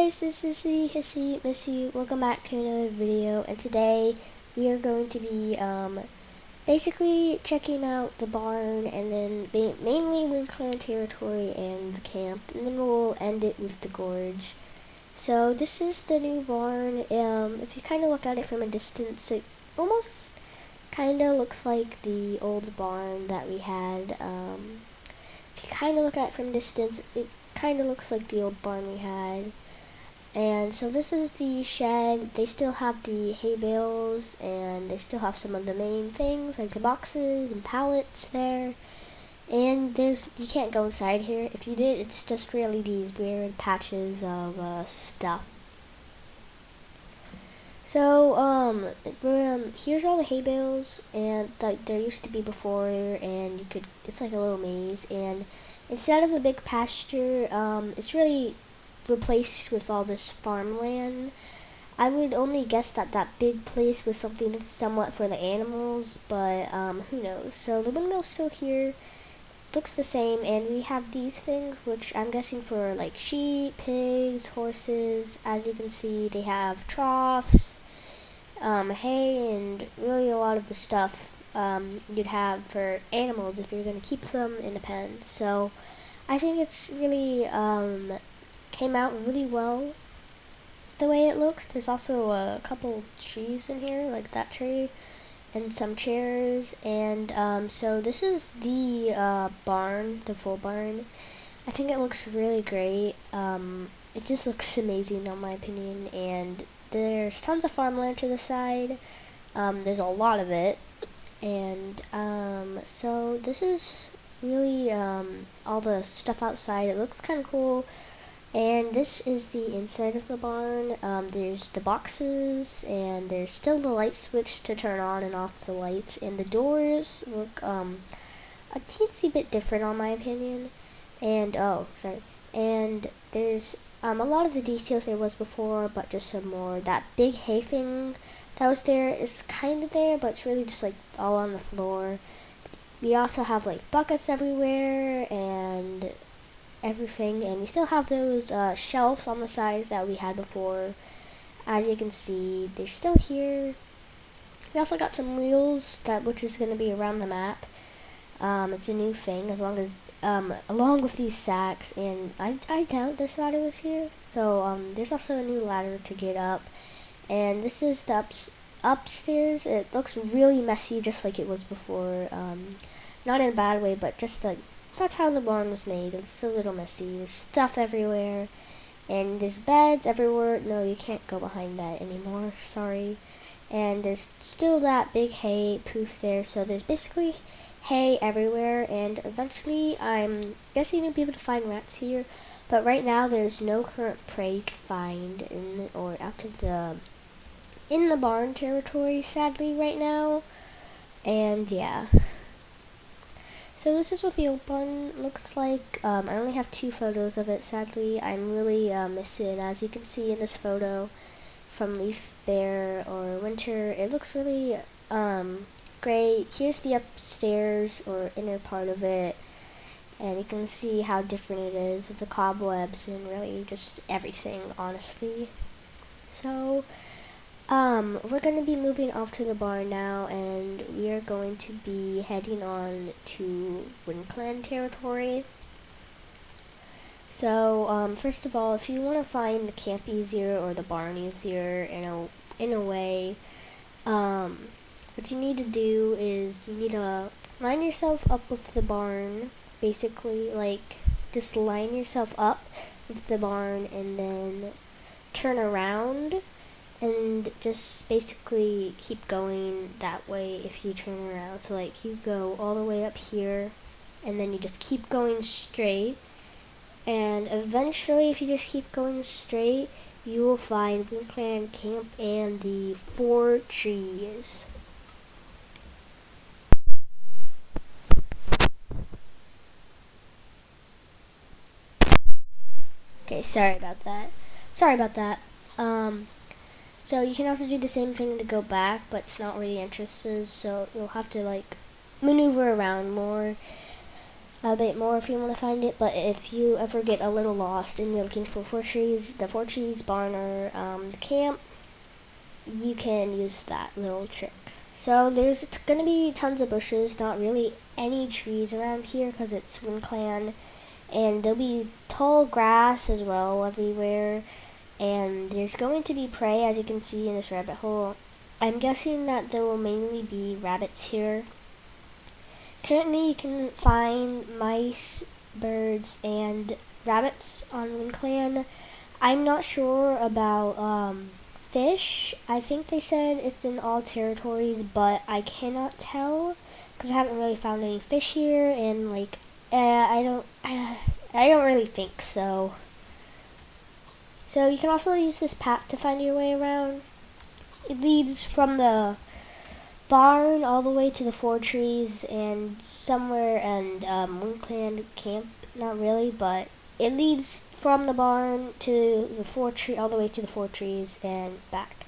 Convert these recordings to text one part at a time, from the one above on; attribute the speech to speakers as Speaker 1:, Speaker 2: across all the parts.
Speaker 1: guys, this is Hissy Missy. Welcome back to another video, and today we are going to be basically checking out the barn and then mainly WindClan territory and the camp, and then we'll end it with the Gorge. So this is the new barn. If you kind of look at it from a distance, it almost kind of looks like the old barn that we had. If you kind of look at it from a distance, it kind of looks like the old barn we had. And so this is the shed. They still have the hay bales, and they still have some of the main things like the boxes and pallets there. And you can't go inside here. If you did, it's just really these weird patches of stuff. So here's all the hay bales, and like there used to be before, and it's like a little maze, and instead of a big pasture, it's really replaced with all this farmland. I would only guess that that big place was something somewhat for the animals, but who knows. So the windmill's still here, looks the same, and we have these things, which I'm guessing for like sheep, pigs, horses. As you can see, they have troughs, hay, and really a lot of the stuff you'd have for animals if you're going to keep them in a pen. So I think it's really came out really well the way it looks. There's also a couple trees in here, like that tree, and some chairs, and so this is the barn, the full barn. I think it looks really great. It just looks amazing in my opinion, and there's tons of farmland to the side. There's a lot of it, and so this is really all the stuff outside. It looks kind of cool. And this is the inside of the barn. There's the boxes, and there's still the light switch to turn on and off the lights, and the doors look a teensy bit different on my opinion. And and there's a lot of the details there was before, but just some more. That big hay thing that was there is kind of there, but it's really just like all on the floor. We also have like buckets everywhere and everything, and we still have those shelves on the side that we had before. As you can see, they're still here. We also got some wheels, which is going to be around the map. It's a new thing, along with these sacks, and I doubt this ladder was here. So there's also a new ladder to get up, and this is the upstairs. It looks really messy, just like it was before. Not in a bad way, but just like that's how the barn was made. It's a little messy. There's stuff everywhere, and there's beds everywhere. No, you can't go behind that anymore. Sorry. And there's still that big hay poof there. So there's basically hay everywhere, and eventually I'm guessing you'll be able to find rats here. But right now there's no current prey to find in the barn territory, sadly, right now. And yeah. So this is what the old barn looks like. I only have 2 photos of it, sadly. I'm really missing, as you can see in this photo from Leaf Bear or Winter. It looks really great. Here's the upstairs or inner part of it, and you can see how different it is with the cobwebs and really just everything, honestly. So we're going to be moving off to the barn now, and we are going to be heading on to WindClan territory. So, first of all, if you want to find the camp easier or the barn easier in a way, what you need to do is you need to line yourself up with the barn, basically, like, just line yourself up with the barn and then turn around. And just basically keep going that way if you turn around. So like you go all the way up here, and then you just keep going straight. And eventually, if you just keep going straight, you will find WindClan camp and the 4 trees. Okay, sorry about that. So you can also do the same thing to go back, but it's not really entrances, so you'll have to like maneuver around more. a bit more if you want to find it. But if you ever get a little lost and you're looking for the 4 trees barn, or the camp, you can use that little trick. So there's going to be tons of bushes, not really any trees around here because it's WindClan, and there'll be tall grass as well everywhere, and there's going to be prey, as you can see in this rabbit hole. I'm guessing that there will mainly be rabbits here. Currently you can find mice, birds, and rabbits on WindClan. I'm not sure about fish. I think they said it's in all territories, but I cannot tell because I haven't really found any fish here, and I don't really think so. So you can also use this path to find your way around. It leads from the barn all the way to the 4 trees and somewhere, and WindClan camp. Not really, but it leads from the barn to the 4 tree, all the way to the 4 trees and back.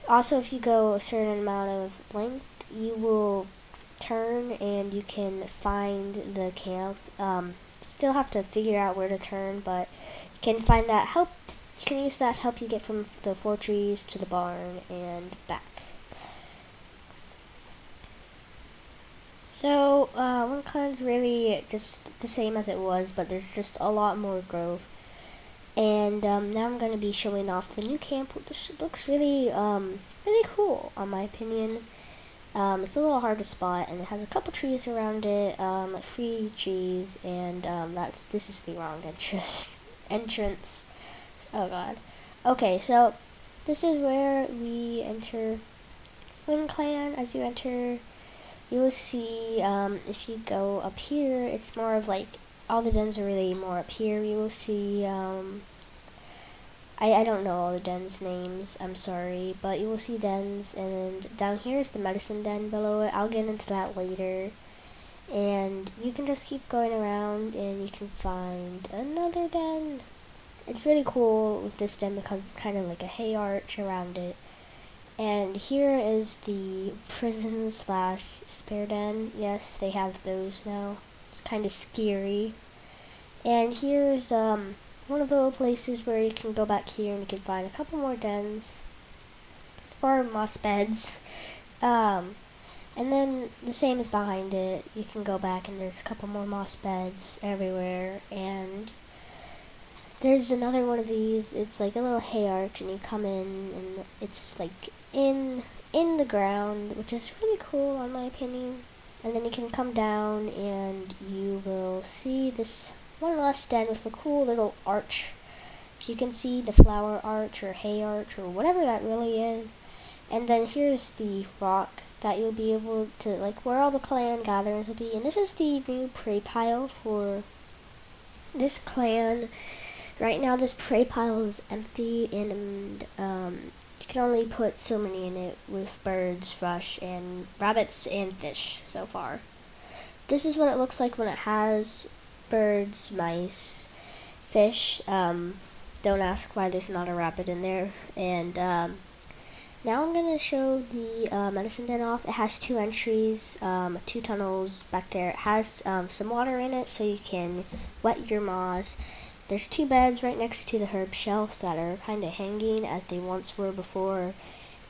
Speaker 1: Also, if you go a certain amount of length, you will turn and you can find the camp. Still have to figure out where to turn, but you can find that help. You can use that to help you get from the 4 trees to the barn and back. So, WindClan's really just the same as it was, but there's just a lot more growth. And now I'm going to be showing off the new camp, which looks really, really cool, in my opinion. It's a little hard to spot, and it has a couple trees around it, like 3 trees, and this is the wrong entrance. Oh god. Okay, so this is where we enter WindClan. As you enter, you will see, if you go up here, it's more of like, all the dens are really more up here. You will see, I don't know all the dens names, I'm sorry, but you will see dens, and down here is the medicine den below it. I'll get into that later. And you can just keep going around, and you can find another den. It's really cool with this den because it's kind of like a hay arch around it. And here is the prison / spare den. Yes, they have those now. It's kind of scary. And here's one of the little places where you can go back here and you can find a couple more dens or moss beds. And then the same is behind it. You can go back and there's a couple more moss beds everywhere. And there's another one of these. It's like a little hay arch, and you come in, and it's like in the ground, which is really cool in my opinion. And then you can come down, and you will see this one last den with a cool little arch. You can see the flower arch or hay arch or whatever that really is. And then here's the rock that you'll be able to, like, where all the clan gatherings will be. And this is the new prey pile for this clan. Right now this prey pile is empty, and you can only put so many in it with birds, thrush, and rabbits and fish so far. This is what it looks like when it has birds, mice, fish. Don't ask why there's not a rabbit in there. And now I'm going to show the medicine den off. It has 2 entries, 2 tunnels back there. It has some water in it so you can wet your moss. There's 2 beds right next to the herb shelves that are kind of hanging as they once were before.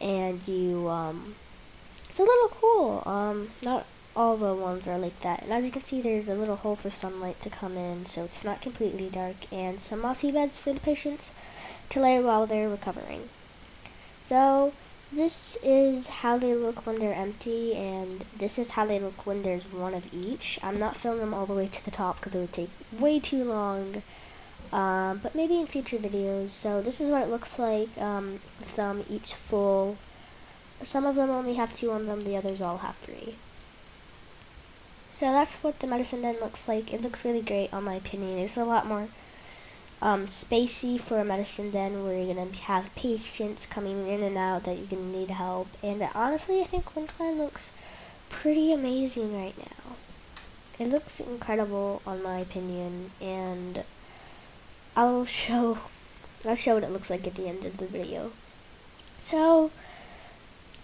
Speaker 1: And it's a little cool. Not all the ones are like that. And as you can see, there's a little hole for sunlight to come in, so it's not completely dark. And some mossy beds for the patients to lay while they're recovering. So this is how they look when they're empty, and this is how they look when there's one of each. I'm not filming them all the way to the top because it would take way too long. But maybe in future videos. So this is what it looks like with them each full. Some of them only have 2 on them, the others all have 3. So that's what the medicine den looks like. It looks really great in my opinion. It's a lot more spacey for a medicine den where you're going to have patients coming in and out that you're going to need help. And honestly, I think WindClan looks pretty amazing right now. It looks incredible in my opinion, and I'll show what it looks like at the end of the video. So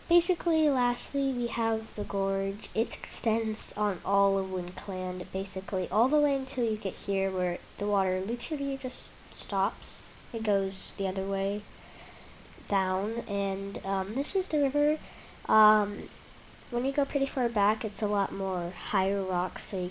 Speaker 1: basically, lastly, we have the gorge. It extends on all of WindClan, basically, all the way until you get here where the water literally just stops. It goes the other way down, and this is the river. When you go pretty far back, it's a lot more higher rocks, so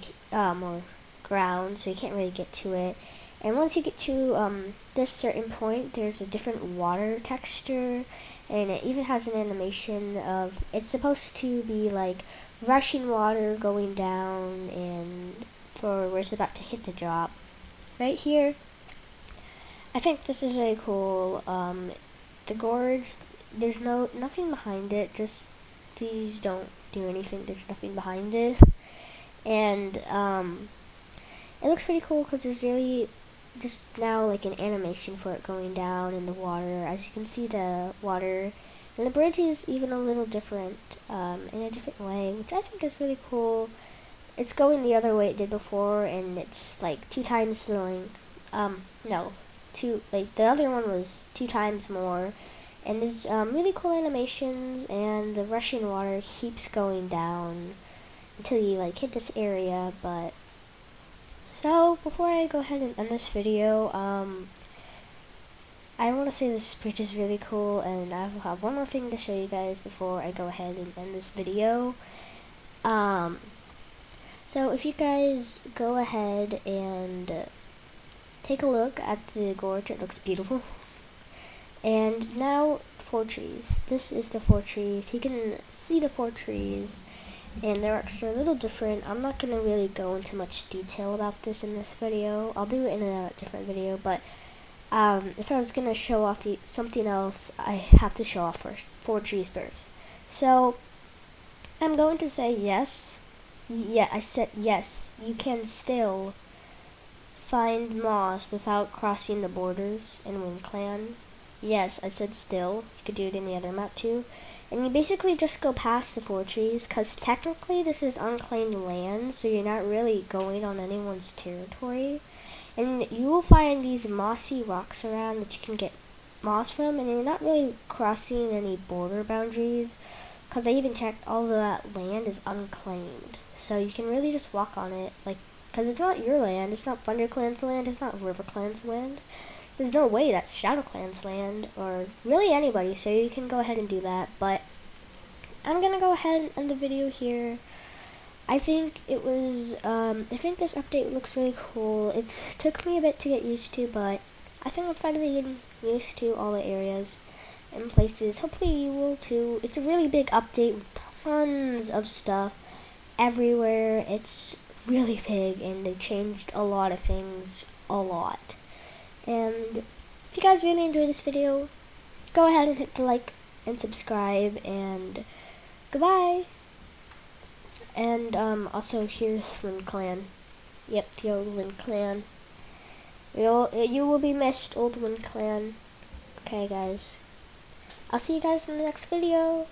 Speaker 1: more ground, so you can't really get to it. And once you get to this certain point, there's a different water texture, and it even has an animation of, it's supposed to be like rushing water going down, and for where it's about to hit the drop. Right here, I think this is really cool. The gorge, there's nothing behind it, just please don't do anything, there's nothing behind it. And it looks pretty cool because there's really just now like an animation for it going down in the water. As you can see, the water and the bridge is even a little different, in a different way, which I think is really cool. It's going the other way it did before, and it's like 2 times the length. The other one was 2 times more. And there's really cool animations, and the rushing water keeps going down until you like hit this area. But so before I go ahead and end this video, I want to say this bridge is really cool, and I have one more thing to show you guys before I go ahead and end this video. So if you guys go ahead and take a look at the gorge, it looks beautiful. And now 4 trees. This is the 4 trees. You can see the 4 trees, and their arcs are a little different. I'm not going to really go into much detail about this in this video. I'll do it in a different video, but if I was going to show off something else, I have to show off 4 trees first. So I'm going to say yes. Yeah, I said yes. You can still find moss without crossing the borders in WindClan. Yes, I said still. You could do it in the other map too. And you basically just go past the 4 trees, because technically this is unclaimed land, so you're not really going on anyone's territory. And you will find these mossy rocks around which you can get moss from, and you're not really crossing any border boundaries, because I even checked, all of that land is unclaimed. So you can really just walk on it, like, because it's not your land, it's not ThunderClan's land, it's not RiverClan's land. There's no way that's ShadowClan's land, or really anybody, so you can go ahead and do that. But I'm gonna go ahead and end the video here. I think this update looks really cool. It took me a bit to get used to, but I think I'm finally getting used to all the areas and places. Hopefully you will too. It's a really big update with tons of stuff everywhere. It's really big, and they changed a lot of things a lot. And if you guys really enjoyed this video, go ahead and hit the like and subscribe, and goodbye. And also here's WindClan. Yep, the old WindClan. You will be missed, old WindClan. Okay guys, I'll see you guys in the next video.